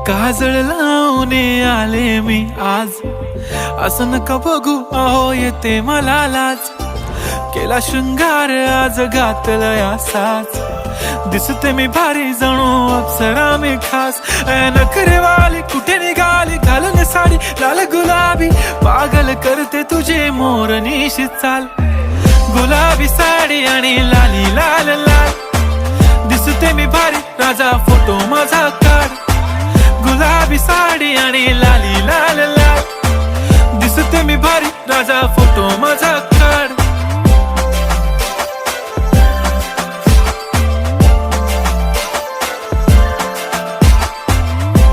काजळ लावून आले मी आज, असं नका बघू अहो येते मला लाज. केला शृंगार आज घातला साज, दिसते मी भारी जणू अप्सरा मी खास. नखरेवाली कुठे निघाली घालून साडी लाल गुलाबी, पागल करते तुझे मोरनीशी चाल. गुलाबी साडी आणि लाली लाल लाल, दिसते मी भारी राजा फोटो माझा काढ. गुलाबी साडी आणि लाली लाल लाल, दिसते मी भारी राजा फोटो माझा काढ.